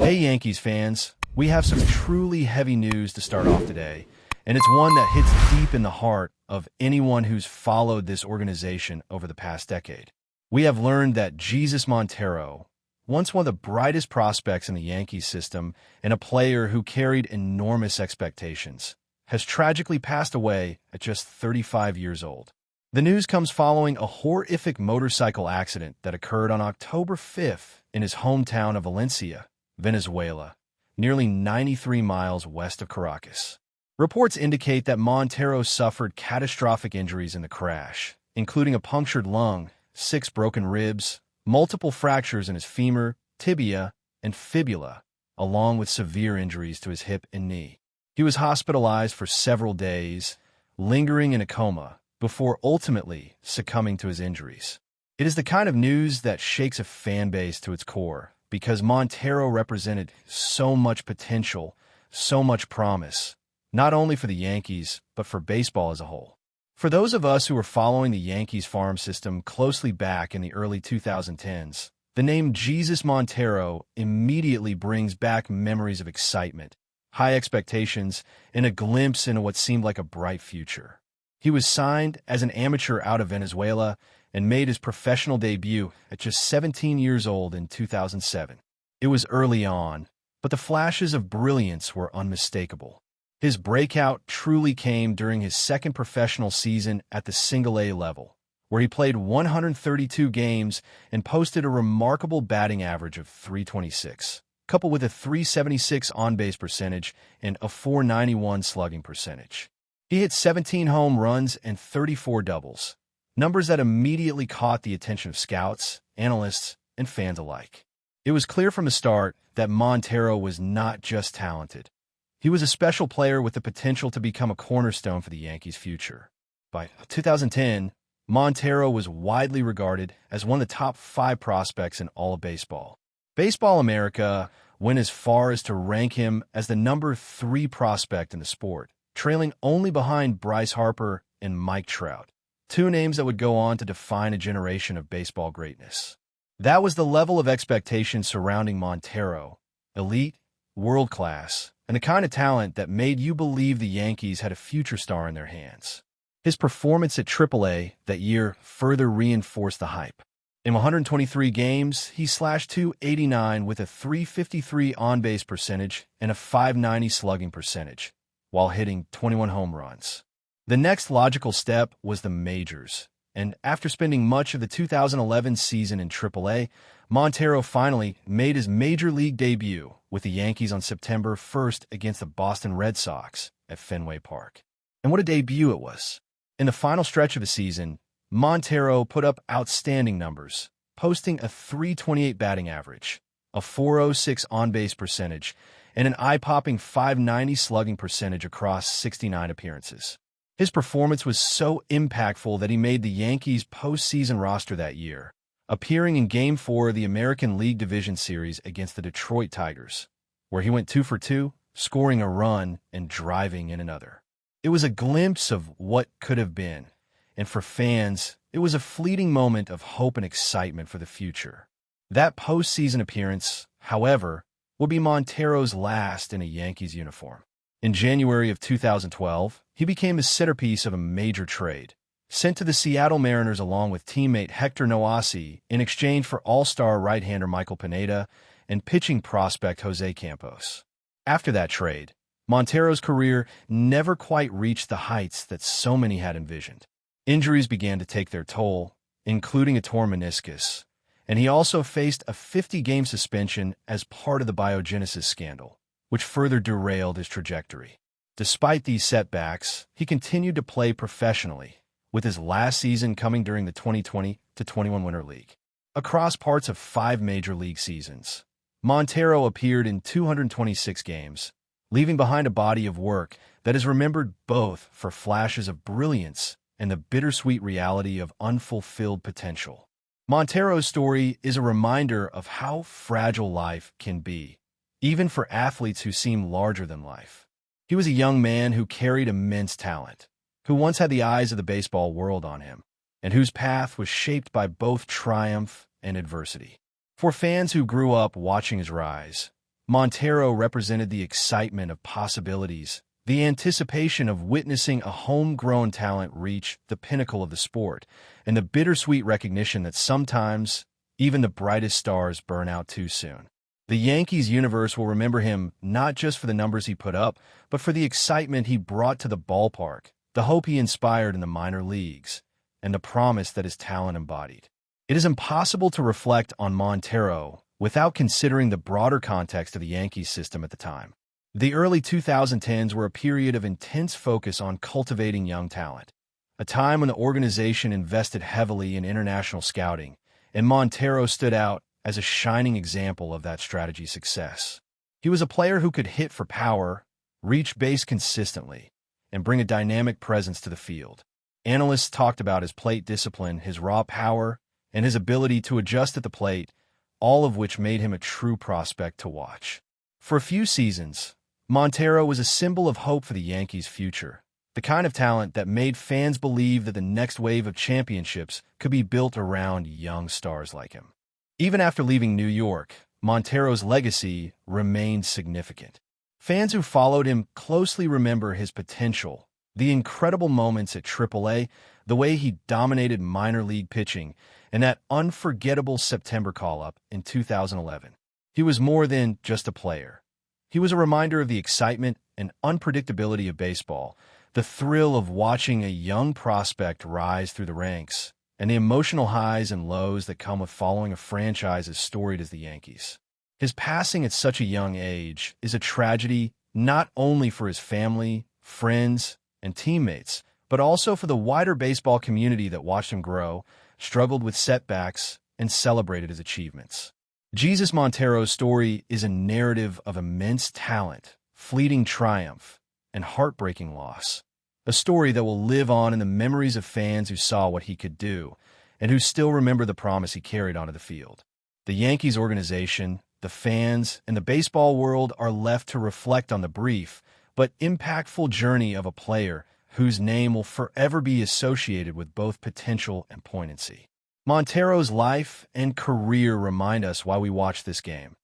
Hey Yankees fans, we have some truly heavy news to start off today, and it's one that hits deep in the heart of anyone who's followed this organization over the past decade. We have learned that Jesus Montero, once one of the brightest prospects in the Yankees system and a player who carried enormous expectations, has tragically passed away at just 35 years old. The news comes following a horrific motorcycle accident that occurred on October 5th in his hometown of Valencia, Venezuela, nearly 93 miles west of Caracas. Reports indicate that Montero suffered catastrophic injuries in the crash, including a punctured lung, 6 broken ribs, multiple fractures in his femur, tibia, and fibula, along with severe injuries to his hip and knee. He was hospitalized for several days, lingering in a coma, before ultimately succumbing to his injuries. It is the kind of news that shakes a fan base to its core, because Montero represented so much potential, so much promise, not only for the Yankees, but for baseball as a whole. For those of us who were following the Yankees farm system closely back in the early 2010s, the name Jesus Montero immediately brings back memories of excitement, high expectations, and a glimpse into what seemed like a bright future. He was signed as an amateur out of Venezuela and made his professional debut at just 17 years old in 2007. It was early on, but the flashes of brilliance were unmistakable. His breakout truly came during his second professional season at the Single-A level, where he played 132 games and posted a remarkable batting average of .326, coupled with a .376 on-base percentage and a .491 slugging percentage. He hit 17 home runs and 34 doubles, numbers that immediately caught the attention of scouts, analysts, and fans alike. It was clear from the start that Montero was not just talented. He was a special player with the potential to become a cornerstone for the Yankees' future. By 2010, Montero was widely regarded as one of the top 5 prospects in all of baseball. Baseball America went as far as to rank him as the number 3 prospect in the sport, trailing only behind Bryce Harper and Mike Trout, 2 names that would go on to define a generation of baseball greatness. That was the level of expectation surrounding Montero, elite, world-class, and the kind of talent that made you believe the Yankees had a future star in their hands. His performance at AAA that year further reinforced the hype. In 123 games, he slashed .289 with a .353 on-base percentage and a .590 slugging percentage, while hitting 21 home runs. The next logical step was the majors, and after spending much of the 2011 season in AAA, Montero finally made his major league debut with the Yankees on September 1st against the Boston Red Sox at Fenway Park. And what a debut it was. In the final stretch of the season, Montero put up outstanding numbers, posting a .328 batting average, a .406 on-base percentage, and an eye-popping .590 slugging percentage across 69 appearances. His performance was so impactful that he made the Yankees' postseason roster that year, appearing in Game 4 of the American League Division Series against the Detroit Tigers, where he went 2 for 2, scoring a run and driving in another. It was a glimpse of what could have been, and for fans, it was a fleeting moment of hope and excitement for the future. That postseason appearance, however, would be Montero's last in a Yankees uniform. In January of 2012, he became the centerpiece of a major trade, sent to the Seattle Mariners along with teammate Hector Noasi in exchange for all-star right-hander Michael Pineda and pitching prospect Jose Campos. After that trade, Montero's career never quite reached the heights that so many had envisioned. Injuries began to take their toll, including a torn meniscus, and he also faced a 50-game suspension as part of the biogenesis scandal, which further derailed his trajectory. Despite these setbacks, he continued to play professionally, with his last season coming during the 2020-21 Winter League. Across parts of 5 major league seasons, Montero appeared in 226 games, leaving behind a body of work that is remembered both for flashes of brilliance and the bittersweet reality of unfulfilled potential. Montero's story is a reminder of how fragile life can be, even for athletes who seem larger than life. He was a young man who carried immense talent, who once had the eyes of the baseball world on him, and whose path was shaped by both triumph and adversity. For fans who grew up watching his rise, Montero represented the excitement of possibilities, the anticipation of witnessing a homegrown talent reach the pinnacle of the sport, and the bittersweet recognition that sometimes even the brightest stars burn out too soon. The Yankees universe will remember him not just for the numbers he put up, but for the excitement he brought to the ballpark, the hope he inspired in the minor leagues, and the promise that his talent embodied. It is impossible to reflect on Montero without considering the broader context of the Yankees system at the time. The early 2010s were a period of intense focus on cultivating young talent, a time when the organization invested heavily in international scouting, and Montero stood out as a shining example of that strategy's success. He was a player who could hit for power, reach base consistently, and bring a dynamic presence to the field. Analysts talked about his plate discipline, his raw power, and his ability to adjust at the plate, all of which made him a true prospect to watch. For a few seasons, Montero was a symbol of hope for the Yankees' future, the kind of talent that made fans believe that the next wave of championships could be built around young stars like him. Even after leaving New York, Montero's legacy remained significant. Fans who followed him closely remember his potential, the incredible moments at AAA, the way he dominated minor league pitching, and that unforgettable September call-up in 2011. He was more than just a player. He was a reminder of the excitement and unpredictability of baseball, the thrill of watching a young prospect rise through the ranks, and the emotional highs and lows that come with following a franchise as storied as the Yankees. His passing at such a young age is a tragedy not only for his family, friends, and teammates, but also for the wider baseball community that watched him grow, struggled with setbacks, and celebrated his achievements. Jesus Montero's story is a narrative of immense talent, fleeting triumph, and heartbreaking loss. A story that will live on in the memories of fans who saw what he could do, and who still remember the promise he carried onto the field. The Yankees organization, the fans, and the baseball world are left to reflect on the brief but impactful journey of a player whose name will forever be associated with both potential and poignancy. Montero's life and career remind us why we watch this game,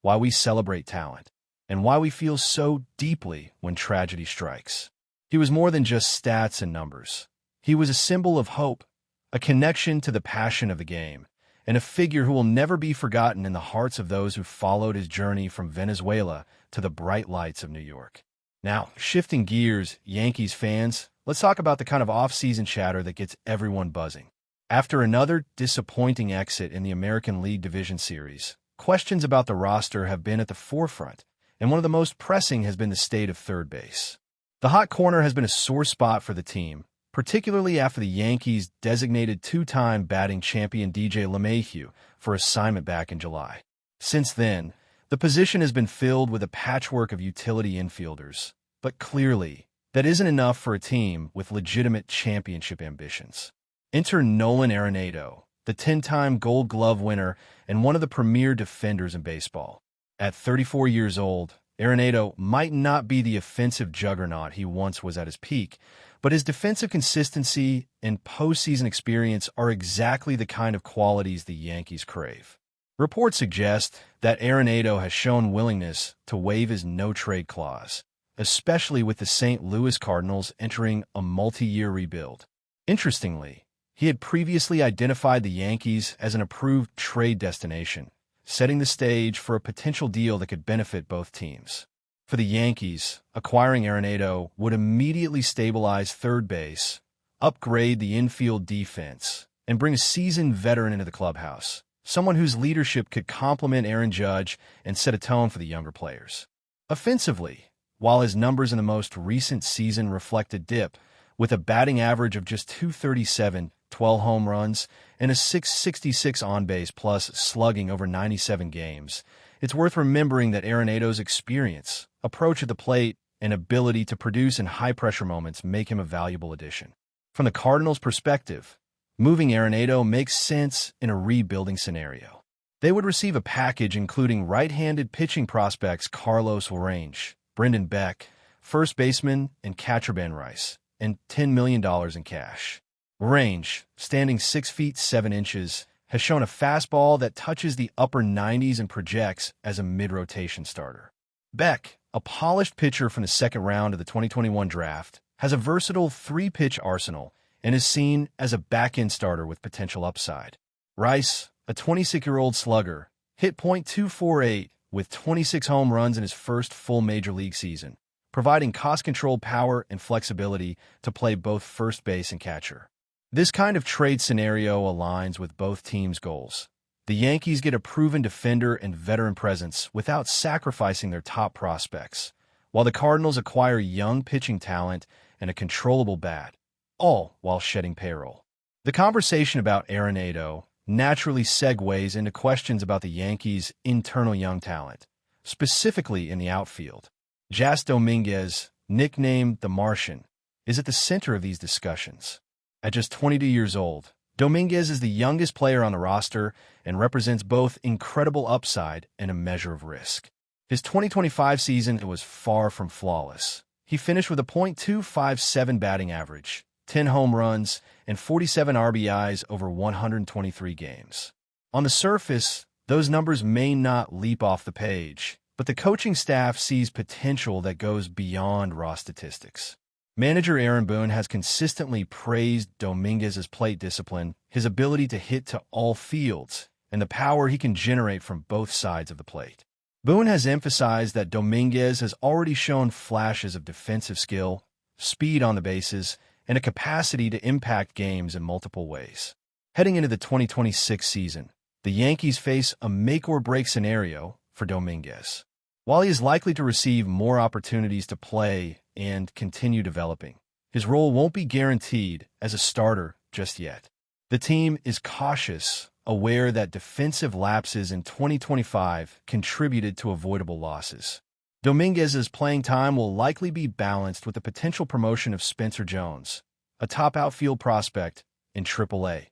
why we celebrate talent, and why we feel so deeply when tragedy strikes. He was more than just stats and numbers. He was a symbol of hope, a connection to the passion of the game, and a figure who will never be forgotten in the hearts of those who followed his journey from Venezuela to the bright lights of New York. Now, shifting gears, Yankees fans, let's talk about the kind of off-season chatter that gets everyone buzzing. After another disappointing exit in the American League Division Series, questions about the roster have been at the forefront, and one of the most pressing has been the state of third base. The hot corner has been a sore spot for the team, particularly after the Yankees designated two-time batting champion DJ LeMahieu for assignment back in July. Since then, the position has been filled with a patchwork of utility infielders, but clearly, that isn't enough for a team with legitimate championship ambitions. Enter Nolan Arenado, the 10-time Gold Glove winner and one of the premier defenders in baseball. At 34 years old, Arenado might not be the offensive juggernaut he once was at his peak, but his defensive consistency and postseason experience are exactly the kind of qualities the Yankees crave. Reports suggest that Arenado has shown willingness to waive his no-trade clause, especially with the St. Louis Cardinals entering a multi-year rebuild. Interestingly, he had previously identified the Yankees as an approved trade destination, setting the stage for a potential deal that could benefit both teams. For the Yankees, acquiring Arenado would immediately stabilize third base, upgrade the infield defense, and bring a seasoned veteran into the clubhouse, someone whose leadership could complement Aaron Judge and set a tone for the younger players. Offensively, while his numbers in the most recent season reflect a dip, with a batting average of just .237, 12 home runs, and a .666 on-base plus slugging over 97 games, it's worth remembering that Arenado's experience, approach at the plate, and ability to produce in high-pressure moments make him a valuable addition. From the Cardinals' perspective, moving Arenado makes sense in a rebuilding scenario. They would receive a package including right-handed pitching prospects Carlos Larrange, Brendan Beck, first baseman and catcher Ben Rice, and $10 million in cash. Larrange, standing 6 feet 7 inches, has shown a fastball that touches the upper 90s and projects as a mid-rotation starter. Beck, a polished pitcher from the second round of the 2021 draft, has a versatile three-pitch arsenal and is seen as a back-end starter with potential upside. Rice, a 26-year-old slugger, hit .248 with 26 home runs in his first full major league season, providing cost-controlled power and flexibility to play both first base and catcher. This kind of trade scenario aligns with both teams' goals. The Yankees get a proven defender and veteran presence without sacrificing their top prospects, while the Cardinals acquire young pitching talent and a controllable bat, all while shedding payroll. The conversation about Arenado naturally segues into questions about the Yankees' internal young talent, specifically in the outfield. Jas Dominguez, nicknamed the Martian, is at the center of these discussions. At just 22 years old, Dominguez is the youngest player on the roster and represents both incredible upside and a measure of risk. His 2025 season was far from flawless. He finished with a .257 batting average, 10 home runs, and 47 RBIs over 123 games. On the surface, those numbers may not leap off the page, but the coaching staff sees potential that goes beyond raw statistics. Manager Aaron Boone has consistently praised Dominguez's plate discipline, his ability to hit to all fields, and the power he can generate from both sides of the plate. Boone has emphasized that Dominguez has already shown flashes of defensive skill, speed on the bases, and a capacity to impact games in multiple ways. Heading into the 2026 season, the Yankees face a make-or-break scenario for Dominguez. While he is likely to receive more opportunities to play and continue developing, his role won't be guaranteed as a starter just yet. The team is cautious, aware that defensive lapses in 2025 contributed to avoidable losses. Dominguez's playing time will likely be balanced with the potential promotion of Spencer Jones, a top outfield prospect in AAA.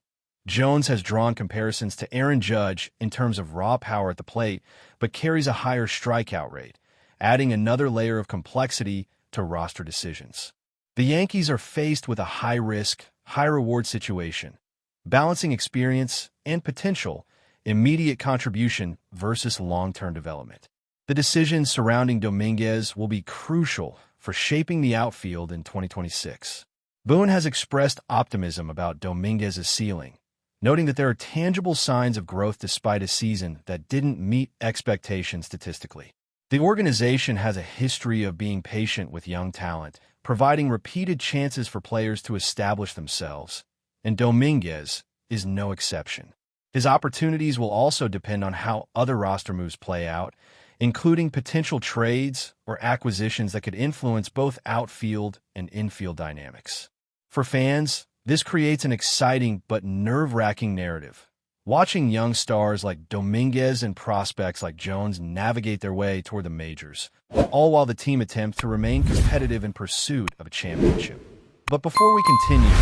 Jones has drawn comparisons to Aaron Judge in terms of raw power at the plate, but carries a higher strikeout rate, adding another layer of complexity to roster decisions. The Yankees are faced with a high-risk, high-reward situation, balancing experience and potential, immediate contribution versus long-term development. The decisions surrounding Dominguez will be crucial for shaping the outfield in 2026. Boone has expressed optimism about Dominguez's ceiling, noting that there are tangible signs of growth despite a season that didn't meet expectations statistically. The organization has a history of being patient with young talent, providing repeated chances for players to establish themselves, and Dominguez is no exception. His opportunities will also depend on how other roster moves play out, including potential trades or acquisitions that could influence both outfield and infield dynamics. For fans, this creates an exciting but nerve-wracking narrative. Watching young stars like Dominguez and prospects like Jones navigate their way toward the majors, all while the team attempts to remain competitive in pursuit of a championship. But before we continue,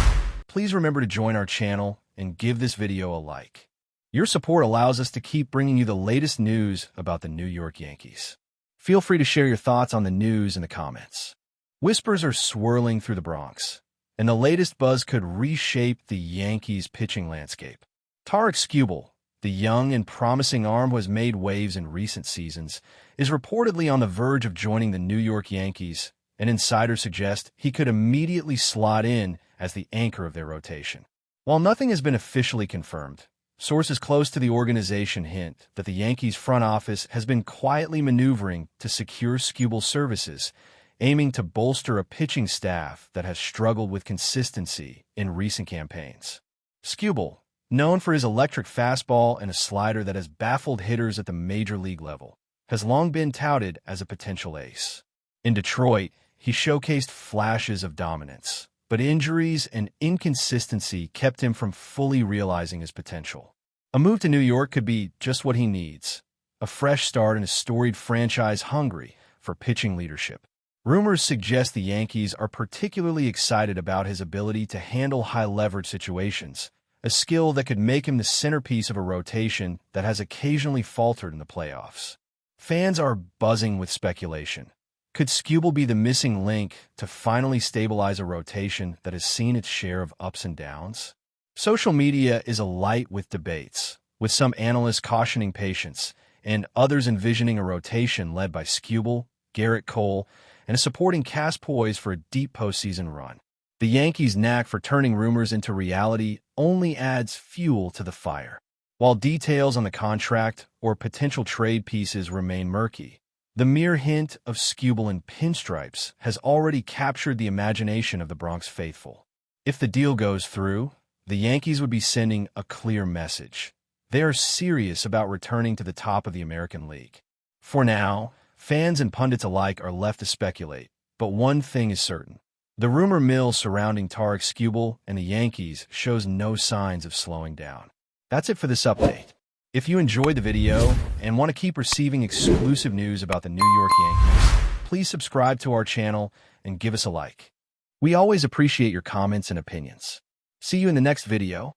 please remember to join our channel and give this video a like. Your support allows us to keep bringing you the latest news about the New York Yankees. Feel free to share your thoughts on the news in the comments. Whispers are swirling through the Bronx, and the latest buzz could reshape the Yankees' pitching landscape. TARIK SKUBAL, the young and promising arm who has made waves in recent seasons, is reportedly on the verge of joining the New York Yankees, and insiders suggest he could immediately slot in as the anchor of their rotation. While nothing has been officially confirmed, sources close to the organization hint that the Yankees front office has been quietly maneuvering to secure SKUBAL's services, aiming to bolster a pitching staff that has struggled with consistency in recent campaigns. SKUBAL, known for his electric fastball and a slider that has baffled hitters at the major league level, has long been touted as a potential ace. In Detroit, he showcased flashes of dominance, but injuries and inconsistency kept him from fully realizing his potential. A move to New York could be just what he needs, a fresh start in a storied franchise hungry for pitching leadership. Rumors suggest the Yankees are particularly excited about his ability to handle high-leverage situations, a skill that could make him the centerpiece of a rotation that has occasionally faltered in the playoffs. Fans are buzzing with speculation. Could SKUBAL be the missing link to finally stabilize a rotation that has seen its share of ups and downs? Social media is alight with debates, with some analysts cautioning patience and others envisioning a rotation led by SKUBAL, Garrett Cole, and a supporting cast poised for a deep postseason run. The Yankees' knack for turning rumors into reality only adds fuel to the fire. While details on the contract or potential trade pieces remain murky, the mere hint of SKUBAL in pinstripes has already captured the imagination of the Bronx faithful. If the deal goes through, the Yankees would be sending a clear message. They are serious about returning to the top of the American League. For now, fans and pundits alike are left to speculate, but one thing is certain. The rumor mill surrounding TARIK, SKUBAL, and the Yankees shows no signs of slowing down. That's it for this update. If you enjoyed the video and want to keep receiving exclusive news about the New York Yankees, please subscribe to our channel and give us a like. We always appreciate your comments and opinions. See you in the next video.